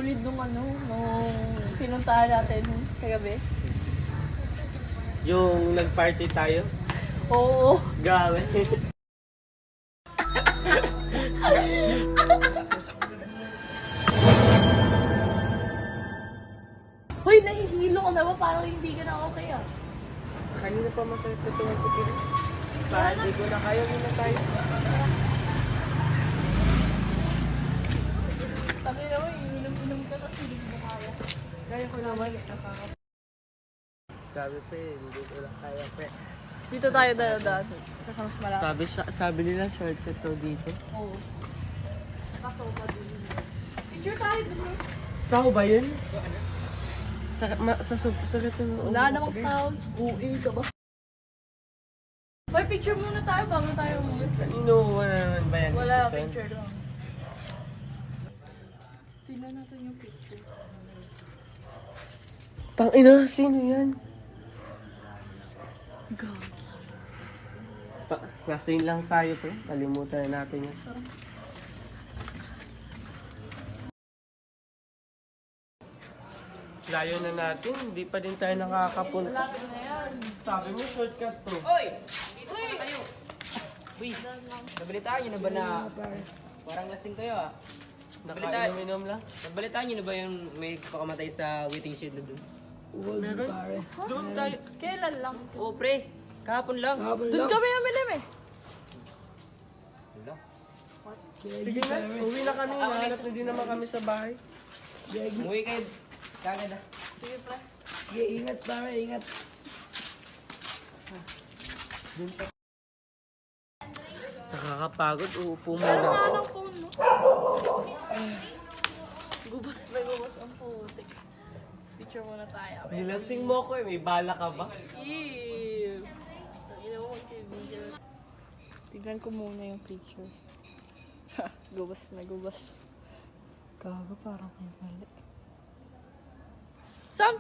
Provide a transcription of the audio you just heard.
solid nung pinuntahan natin kagabi. Yung nag-party tayo? Oo. Grabe. Hoy, nahihilo ka na ba? Parang hindi ka na okay ah. Kanina pa masakit na tuwang putin. Parang hindi ko na kaya muna tayo. Sabi naman, inom-inom ka tapos hindi mo kaya. Kaya ko naman. Sabi pa hindi ko na kaya pa. Dito tayo dadaan. Kasi mas malapit. Sabi nila shortcut to dito. Oo. Kaso pa din. Picture tayo dun. Tao ba yun? Sa Wala namang tao. Uwi ka ba? May picture muna tayo bago tayo umuwi. Kanino wala naman ba yan? Wala, Susan? picture lang. Tingnan natin yung picture. Tangina, sino yan? God. Lasing lang tayo pre. Kalimutan na natin yan. Layo na natin, hindi pa din tayo nakakapunta. Malapit na yan. Sabi mo shortcut to. Hoy! Dito na kayo! Uy! Nabalitaan nyo na ba na parang lasing kayo ah? Nakainom-inom lang. Nabalitaan nyo na ba yung may pakamatay sa waiting shed na dun? Meron? Doon tayo. Kailan lang? Oo pre, kahapon lang. Doon kami umilim eh. Wala. Sige na, uwi na kami. Nahanap na din naman kami sa bahay. Umuwi kayo. Kagad ah. Sige pre. Sige, ingat pare, ingat. Nakakapagod, uupo muna Ano ako. ang phone mo? Gubos na gubos ang putik. Picture muna tayo. Nilasing mo ako eh, may bala ka ba? Ew! Tangina mo magkaibigan. Tignan ko muna yung picture. Gubos na gubos. Gago, parang may mali. Sam!